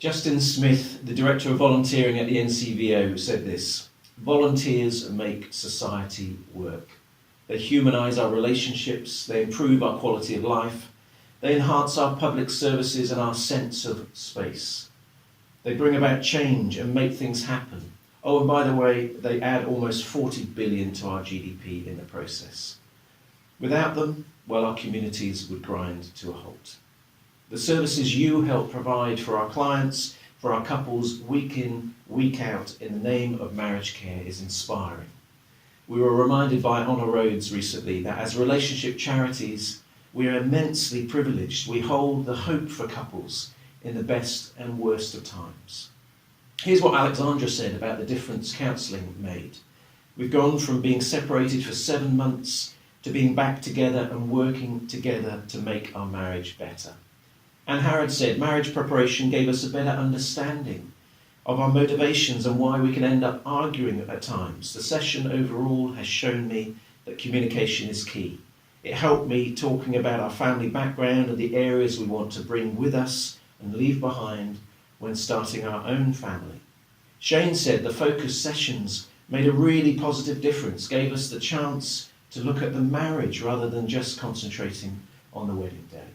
Justin Smith, the Director of Volunteering at the NCVO, said this: "Volunteers make society work. They humanise our relationships, they improve our quality of life, they enhance our public services and our sense of space. They bring about change and make things happen. Oh, and by the way, they add almost 40 billion to our GDP in the process. Without them, well, our communities would grind to a halt. The services you help provide for our clients, for our couples, week in, week out, in the name of marriage care is inspiring. We were reminded by Honor Rhodes recently that as relationship charities, we are immensely privileged. We hold the hope for couples in the best and worst of times." Here's what Alexandra said about the difference counselling made. "We've gone from being separated for 7 months to being back together and working together to make our marriage better." And Harrod said, "Marriage preparation gave us a better understanding of our motivations and why we can end up arguing at times. The session overall has shown me that communication is key. It helped me talking about our family background and the areas we want to bring with us and leave behind when starting our own family." Shane said the focus sessions made a really positive difference, gave us the chance to look at the marriage rather than just concentrating on the wedding day.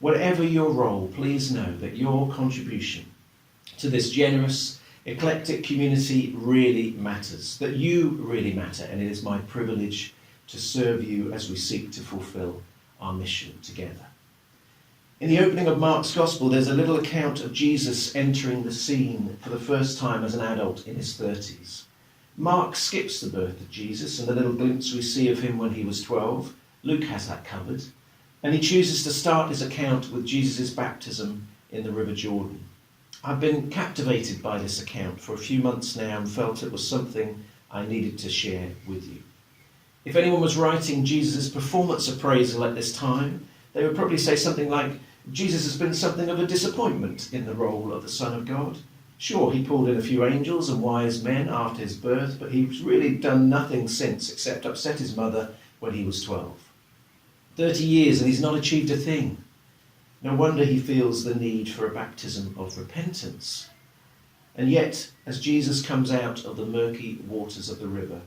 Whatever your role, please know that your contribution to this generous, eclectic community really matters, that you really matter, and it is my privilege to serve you as we seek to fulfill our mission together. In the opening of Mark's Gospel, there's a little account of Jesus entering the scene for the first time as an adult in his 30s. Mark skips the birth of Jesus and the little glimpse we see of him when he was 12. Luke has that covered. And he chooses to start his account with Jesus' baptism in the River Jordan. I've been captivated by this account for a few months now and felt it was something I needed to share with you. If anyone was writing Jesus' performance appraisal at this time, they would probably say something like, "Jesus has been something of a disappointment in the role of the Son of God. Sure, he pulled in a few angels and wise men after his birth, but he's really done nothing since except upset his mother when he was 12. 30 years and he's not achieved a thing. No wonder he feels the need for a baptism of repentance." And yet, as Jesus comes out of the murky waters of the river,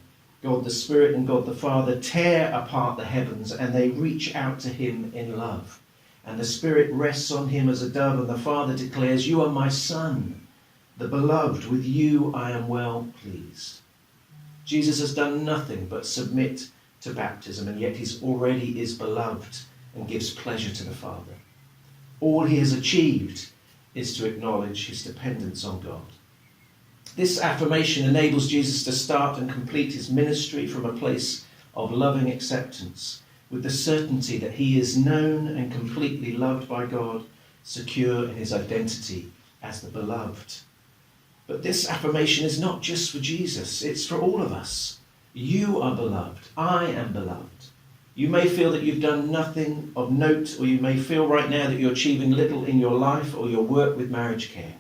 God the Spirit and God the Father tear apart the heavens and they reach out to him in love. And the Spirit rests on him as a dove and the Father declares, "You are my Son, the beloved, with you I am well pleased." Jesus has done nothing but submit to baptism, and yet he already is beloved and gives pleasure to the Father. All he has achieved is to acknowledge his dependence on God. This affirmation enables Jesus to start and complete his ministry from a place of loving acceptance, with the certainty that he is known and completely loved by God, secure in his identity as the beloved. But this affirmation is not just for Jesus, it's for all of us. You are beloved. I am beloved. You may feel that you've done nothing of note, or you may feel right now that you're achieving little in your life or your work with marriage care.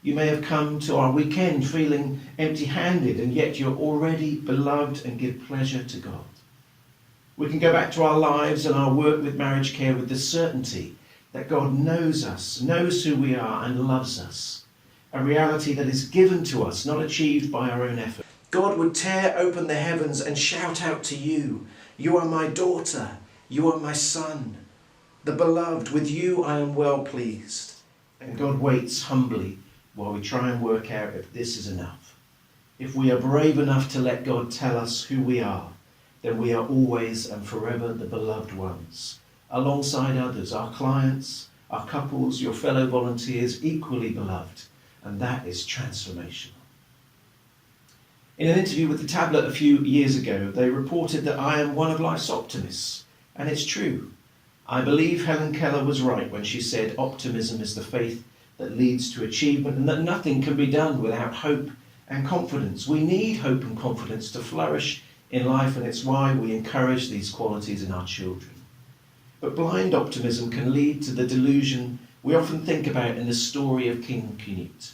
You may have come to our weekend feeling empty-handed, and yet you're already beloved and give pleasure to God. We can go back to our lives and our work with marriage care with the certainty that God knows us, knows who we are, and loves us. A reality that is given to us, not achieved by our own effort. God would tear open the heavens and shout out to you, "You are my daughter, you are my son, the beloved, with you I am well pleased." And God waits humbly while we try and work out if this is enough. If we are brave enough to let God tell us who we are, then we are always and forever the beloved ones, alongside others, our clients, our couples, your fellow volunteers, equally beloved, and that is transformational. In an interview with The Tablet a few years ago, they reported that I am one of life's optimists, and it's true. I believe Helen Keller was right when she said optimism is the faith that leads to achievement and that nothing can be done without hope and confidence. We need hope and confidence to flourish in life, and it's why we encourage these qualities in our children. But blind optimism can lead to the delusion we often think about in the story of King Canute.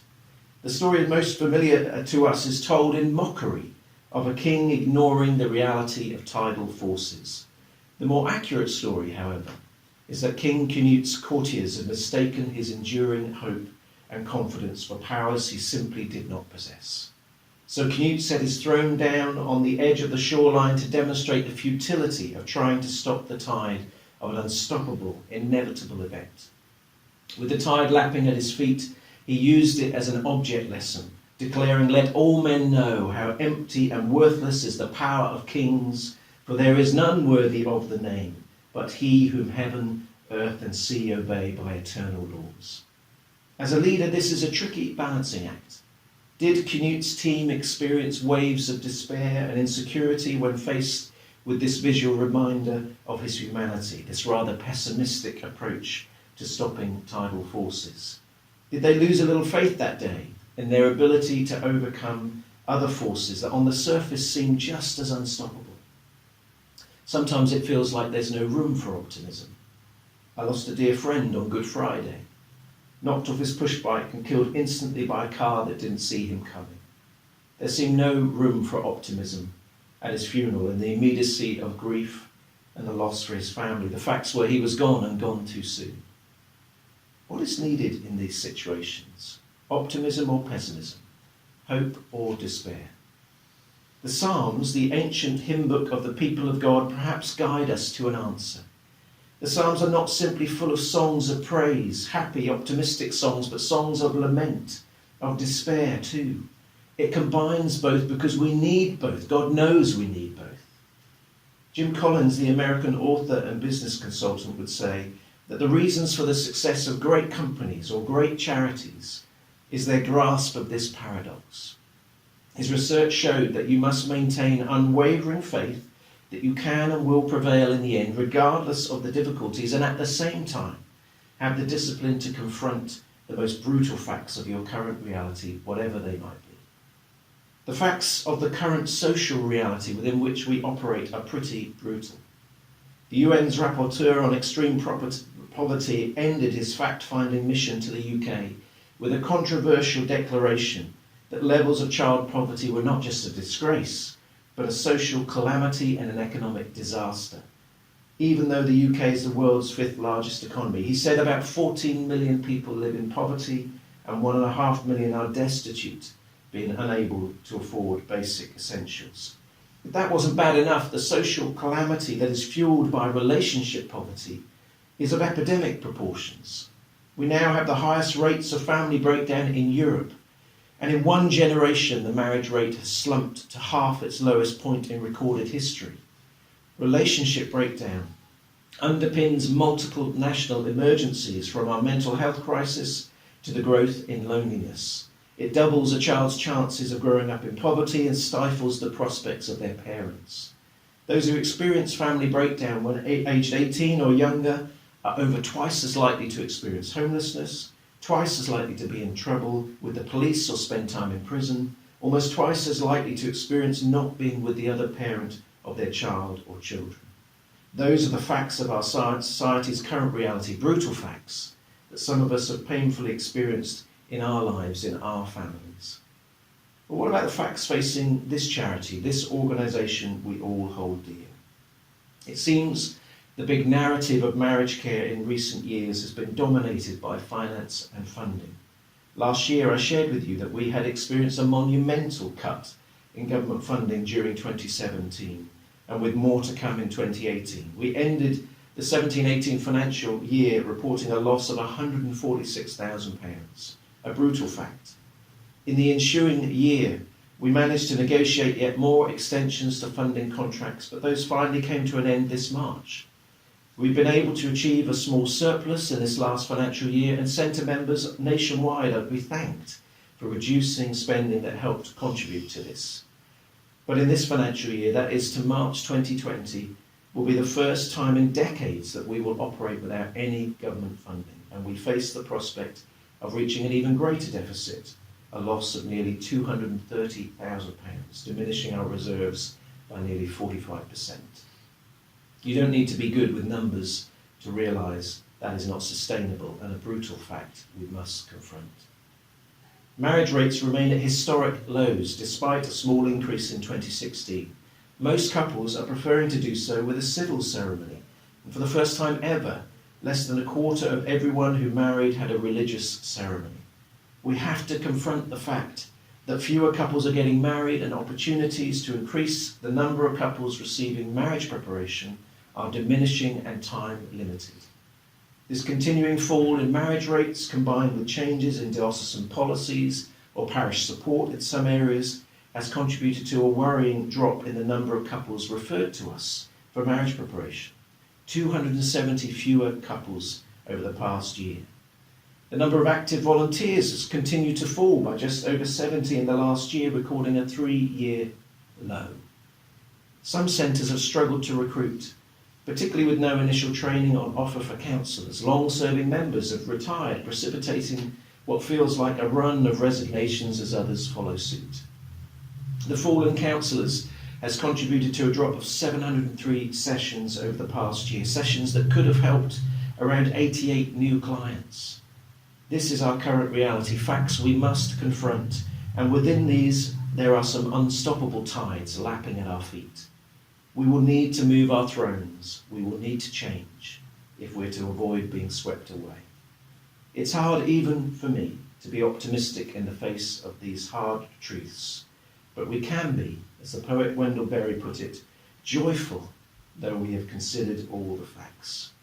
The story most familiar to us is told in mockery of a king ignoring the reality of tidal forces. The more accurate story, however, is that King Canute's courtiers had mistaken his enduring hope and confidence for powers he simply did not possess. So Canute set his throne down on the edge of the shoreline to demonstrate the futility of trying to stop the tide of an unstoppable, inevitable event. With the tide lapping at his feet, he used it as an object lesson, declaring, "Let all men know how empty and worthless is the power of kings, for there is none worthy of the name, but he whom heaven, earth and sea obey by eternal laws." As a leader, this is a tricky balancing act. Did Canute's team experience waves of despair and insecurity when faced with this visual reminder of his humanity, this rather pessimistic approach to stopping tidal forces? Did they lose a little faith that day in their ability to overcome other forces that on the surface seem just as unstoppable? Sometimes it feels like there's no room for optimism. I lost a dear friend on Good Friday, knocked off his push bike and killed instantly by a car that didn't see him coming. There seemed no room for optimism at his funeral in the immediacy of grief and the loss for his family. The facts were he was gone and gone too soon. What is needed in these situations? Optimism or pessimism? Hope or despair? The Psalms, the ancient hymn book of the people of God, perhaps guide us to an answer. The Psalms are not simply full of songs of praise, happy, optimistic songs, but songs of lament, of despair too. It combines both because we need both. God knows we need both. Jim Collins, the American author and business consultant, would say that the reasons for the success of great companies or great charities is their grasp of this paradox. His research showed that you must maintain unwavering faith that you can and will prevail in the end, regardless of the difficulties, and at the same time have the discipline to confront the most brutal facts of your current reality, whatever they might be. The facts of the current social reality within which we operate are pretty brutal. The UN's rapporteur on extreme poverty ended his fact-finding mission to the UK with a controversial declaration that levels of child poverty were not just a disgrace, but a social calamity and an economic disaster, even though the UK is the world's fifth largest economy. He said about 14 million people live in poverty and 1.5 million are destitute, being unable to afford basic essentials. If that wasn't bad enough, the social calamity that is fueled by relationship poverty is of epidemic proportions. We now have the highest rates of family breakdown in Europe. And in one generation, the marriage rate has slumped to half its lowest point in recorded history. Relationship breakdown underpins multiple national emergencies, from our mental health crisis to the growth in loneliness. It doubles a child's chances of growing up in poverty and stifles the prospects of their parents. Those who experience family breakdown when aged 18 or younger are over twice as likely to experience homelessness, twice as likely to be in trouble with the police or spend time in prison, almost twice as likely to experience not being with the other parent of their child or children. Those are the facts of our society's current reality, brutal facts that some of us have painfully experienced in our lives, in our families. But what about the facts facing this charity, this organisation we all hold dear? It seems the big narrative of marriage care in recent years has been dominated by finance and funding. Last year I shared with you that we had experienced a monumental cut in government funding during 2017, and with more to come in 2018. We ended the 17-18 financial year reporting a loss of £146,000, a brutal fact. In the ensuing year, we managed to negotiate yet more extensions to funding contracts, but those finally came to an end this March. We've been able to achieve a small surplus in this last financial year, and centre members nationwide are to be thanked for reducing spending that helped contribute to this. But in this financial year, that is to March 2020, will be the first time in decades that we will operate without any government funding, and we face the prospect of reaching an even greater deficit, a loss of nearly £230,000, diminishing our reserves by nearly 45%. You don't need to be good with numbers to realise that is not sustainable, and a brutal fact we must confront. Marriage rates remain at historic lows despite a small increase in 2016. Most couples are preferring to do so with a civil ceremony, and for the first time ever, less than a quarter of everyone who married had a religious ceremony. We have to confront the fact that fewer couples are getting married, and opportunities to increase the number of couples receiving marriage preparation are diminishing and time limited. This continuing fall in marriage rates, combined with changes in diocesan policies or parish support in some areas, has contributed to a worrying drop in the number of couples referred to us for marriage preparation. 270 fewer couples over the past year. The number of active volunteers has continued to fall by just over 70 in the last year, recording a 3-year low. Some centres have struggled to recruit, particularly with no initial training on offer for counsellors. Long-serving members have retired, precipitating what feels like a run of resignations as others follow suit. The fall in counsellors has contributed to a drop of 703 sessions over the past year, sessions that could have helped around 88 new clients. This is our current reality, facts we must confront, and within these there are some unstoppable tides lapping at our feet. We will need to move our thrones, we will need to change if we're to avoid being swept away. It's hard even for me to be optimistic in the face of these hard truths, but we can be, as the poet Wendell Berry put it, joyful though we have considered all the facts.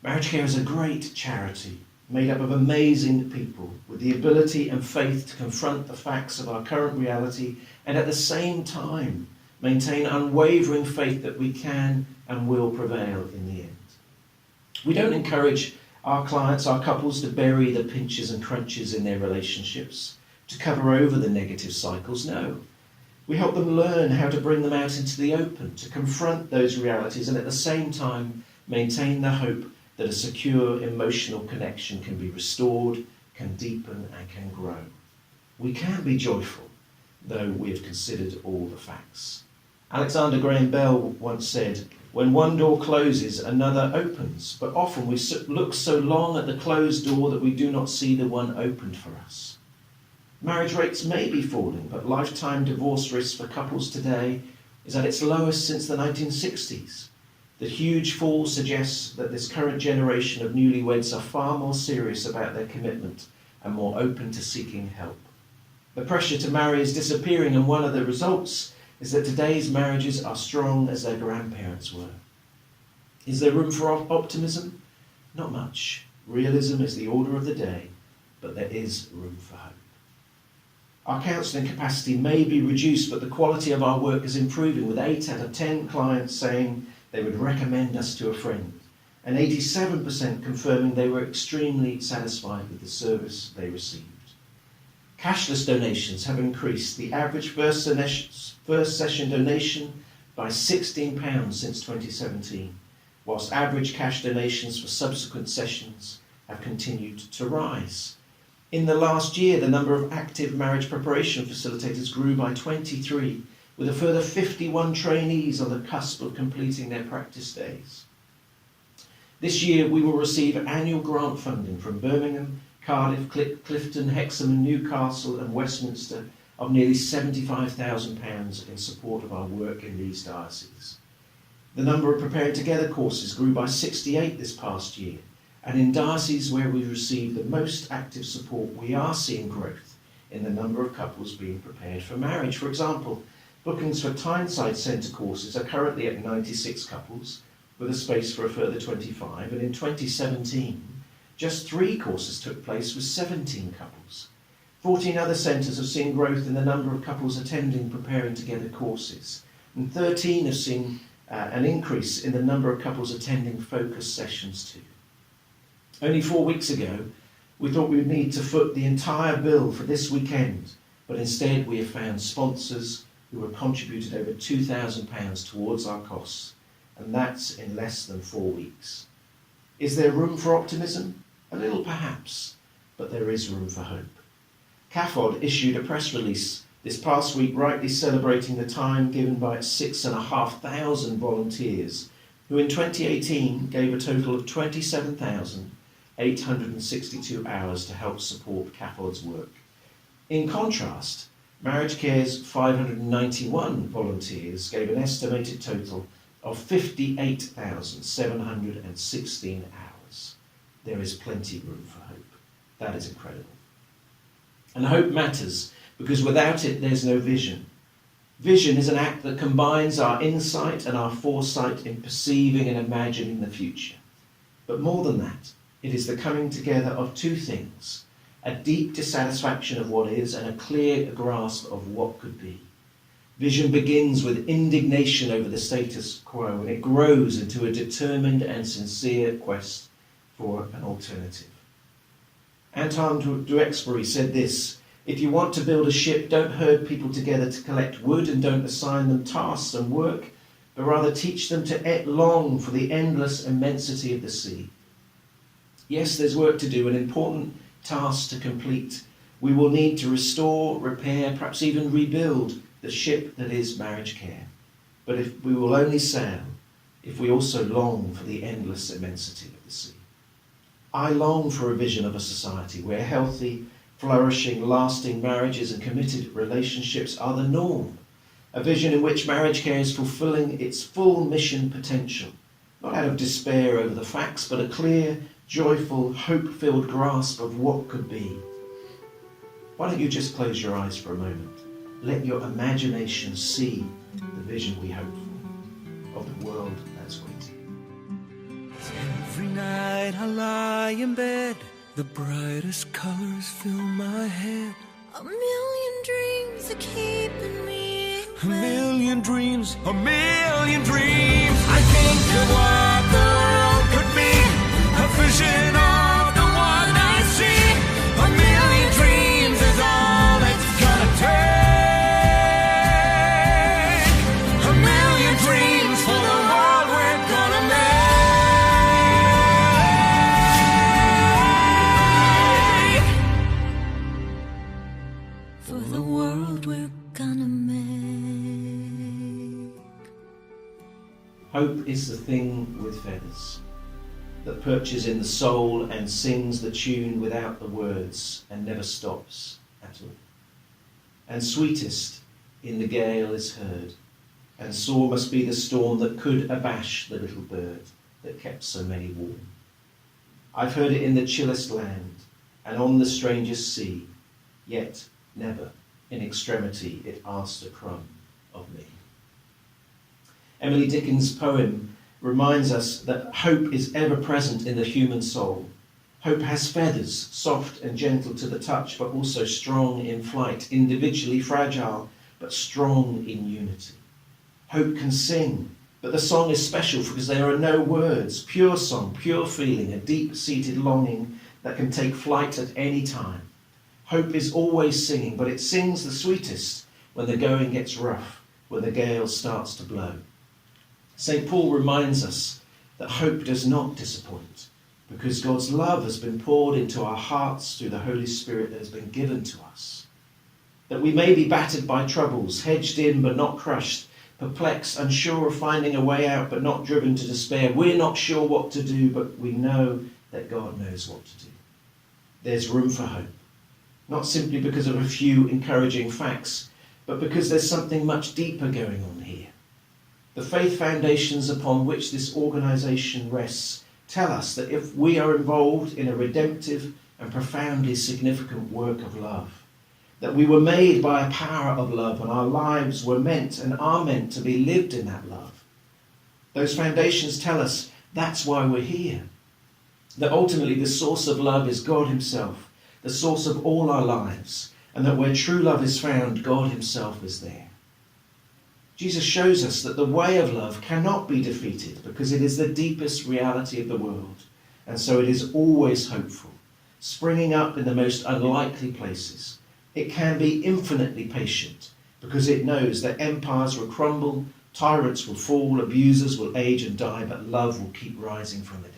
Marriage Care is a great charity made up of amazing people with the ability and faith to confront the facts of our current reality and at the same time maintain unwavering faith that we can and will prevail in the end. We don't encourage our clients, our couples, to bury the pinches and crunches in their relationships, to cover over the negative cycles. No. We help them learn how to bring them out into the open, to confront those realities and at the same time maintain the hope that a secure emotional connection can be restored, can deepen and can grow. We can be joyful, though we have considered all the facts. Alexander Graham Bell once said, "When one door closes, another opens, but often we look so long at the closed door that we do not see the one opened for us." Marriage rates may be falling, but lifetime divorce risk for couples today is at its lowest since the 1960s. The huge fall suggests that this current generation of newlyweds are far more serious about their commitment and more open to seeking help. The pressure to marry is disappearing, and one of the results is that today's marriages are strong as their grandparents were. Is there room for optimism? Not much. Realism is the order of the day, but there is room for hope. Our counselling capacity may be reduced, but the quality of our work is improving, with 8 out of 10 clients saying they would recommend us to a friend, and 87% confirming they were extremely satisfied with the service they received. Cashless donations have increased, the average first session donation by £16 since 2017, whilst average cash donations for subsequent sessions have continued to rise. In the last year, the number of active marriage preparation facilitators grew by 23, with a further 51 trainees on the cusp of completing their practice days. This year, we will receive annual grant funding from Birmingham, Cardiff, Clifton, Hexham and Newcastle and Westminster of nearly £75,000 in support of our work in these dioceses. The number of Preparing Together courses grew by 68 this past year, and in dioceses where we receive the most active support, we are seeing growth in the number of couples being prepared for marriage. For example, bookings for Tyneside Centre courses are currently at 96 couples, with a space for a further 25, and in 2017, just 3 courses took place with 17 couples. 14 other centres have seen growth in the number of couples attending Preparing Together courses, and 13 have seen an increase in the number of couples attending focus sessions too. Only 4 weeks ago, we thought we would need to foot the entire bill for this weekend, but instead we have found sponsors who have contributed over £2,000 towards our costs, and that's in less than 4 weeks. Is there room for optimism? A little perhaps, but there is room for hope. CAFOD issued a press release this past week rightly celebrating the time given by its 6,500 volunteers, who in 2018 gave a total of 27,862 hours to help support CAFOD's work. In contrast, Marriage Care's 591 volunteers gave an estimated total of 58,716 hours. There is plenty of room for hope. That is incredible. And hope matters because without it there's no vision. Vision is an act that combines our insight and our foresight in perceiving and imagining the future. But more than that, it is the coming together of two things: a deep dissatisfaction of what is and a clear grasp of what could be. Vision begins with indignation over the status quo, and it grows into a determined and sincere quest for an alternative. Antoine Duexbury said this: "If you want to build a ship, don't herd people together to collect wood, and don't assign them tasks and work, but rather teach them to long for the endless immensity of the sea." Yes, there's work to do, an important task to complete. We will need to restore, repair, perhaps even rebuild the ship that is marriage care. But if we will only sail if we also long for the endless immensity of the sea. I long for a vision of a society where healthy, flourishing, lasting marriages and committed relationships are the norm. A vision in which marriage care is fulfilling its full mission potential, not out of despair over the facts, but a clear, joyful, hope-filled grasp of what could be. Why don't you just close your eyes for a moment? Let your imagination see the vision we hope for of the world that's waiting. Every night I lie in bed, the brightest colors fill my head. A million dreams are keeping me awake. A million dreams, a million dreams. I think of what the world could be, a vision of the one I see. A million dreams is all it's gonna take. A million dreams for the world we're gonna make. For the world we're gonna make. Hope is the thing with feathers that perches in the soul and sings the tune without the words and never stops at all. And sweetest in the gale is heard, and sore must be the storm that could abash the little bird that kept so many warm. I've heard it in the chillest land and on the strangest sea, yet never in extremity it asked a crumb of me. Emily Dickin's poem reminds us that hope is ever present in the human soul. Hope has feathers, soft and gentle to the touch, but also strong in flight, individually fragile, but strong in unity. Hope can sing, but the song is special because there are no words, pure song, pure feeling, a deep-seated longing that can take flight at any time. Hope is always singing, but it sings the sweetest when the going gets rough, when the gale starts to blow. St. Paul reminds us that hope does not disappoint because God's love has been poured into our hearts through the Holy Spirit that has been given to us. That we may be battered by troubles, hedged in but not crushed, perplexed, unsure of finding a way out but not driven to despair. We're not sure what to do, but we know that God knows what to do. There's room for hope, not simply because of a few encouraging facts, but because there's something much deeper going on here. The faith foundations upon which this organisation rests tell us that if we are involved in a redemptive and profoundly significant work of love, that we were made by a power of love and our lives were meant and are meant to be lived in that love. Those foundations tell us that's why we're here. That ultimately the source of love is God himself, the source of all our lives, and that where true love is found, God himself is there. Jesus shows us that the way of love cannot be defeated because it is the deepest reality of the world, and so it is always hopeful, springing up in the most unlikely places. It can be infinitely patient because it knows that empires will crumble, tyrants will fall, abusers will age and die, but love will keep rising from the dead.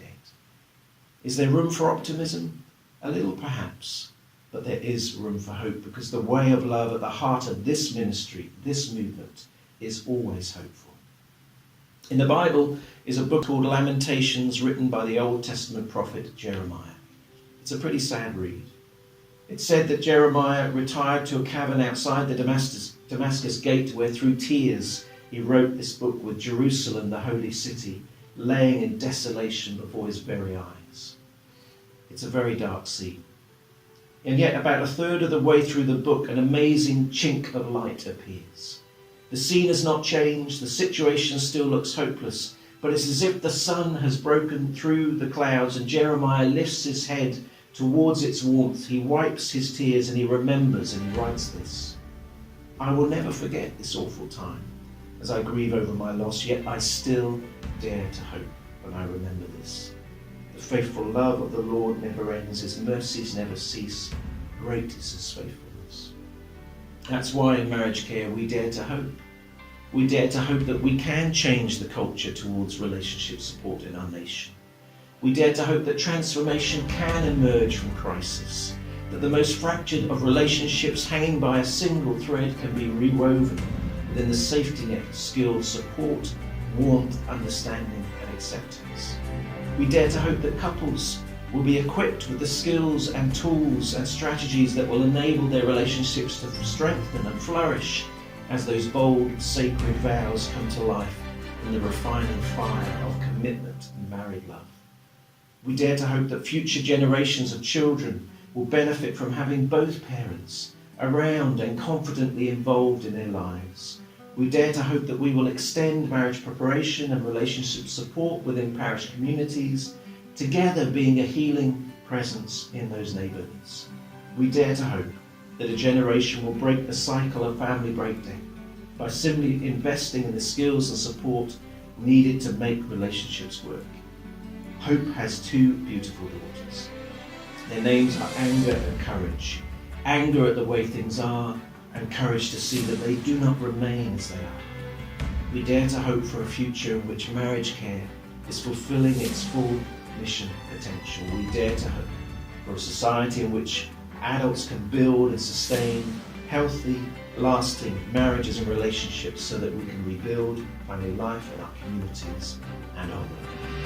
Is there room for optimism? A little perhaps, but there is room for hope because the way of love at the heart of this ministry, this movement, is always hopeful. In the Bible is a book called Lamentations written by the Old Testament prophet Jeremiah. It's a pretty sad read. It's said that Jeremiah retired to a cavern outside the Damascus gate where through tears he wrote this book with Jerusalem, the holy city, laying in desolation before his very eyes. It's a very dark scene. And yet about a third of the way through the book, an amazing chink of light appears. The scene has not changed, the situation still looks hopeless, but it's as if the sun has broken through the clouds and Jeremiah lifts his head towards its warmth. He wipes his tears and he remembers, and he writes this: I will never forget this awful time as I grieve over my loss, yet I still dare to hope when I remember this. The faithful love of the Lord never ends, his mercies never cease, great is his faithfulness. That's why in marriage care we dare to hope. We dare to hope that we can change the culture towards relationship support in our nation. We dare to hope that transformation can emerge from crisis, that the most fractured of relationships hanging by a single thread can be rewoven within the safety net of skilled support, warmth, understanding and acceptance. We dare to hope that couples will be equipped with the skills and tools and strategies that will enable their relationships to strengthen and flourish as those bold, sacred vows come to life in the refining fire of commitment and married love. We dare to hope that future generations of children will benefit from having both parents around and confidently involved in their lives. We dare to hope that we will extend marriage preparation and relationship support within parish communities, together being a healing presence in those neighbourhoods. We dare to hope that a generation will break the cycle of family breakdown by simply investing in the skills and support needed to make relationships work. Hope has two beautiful daughters. Their names are Anger and Courage. Anger at the way things are, and courage to see that they do not remain as they are. We dare to hope for a future in which marriage care is fulfilling its full mission potential. We dare to hope for a society in which adults can build and sustain healthy, lasting marriages and relationships so that we can rebuild family life in our communities and our world.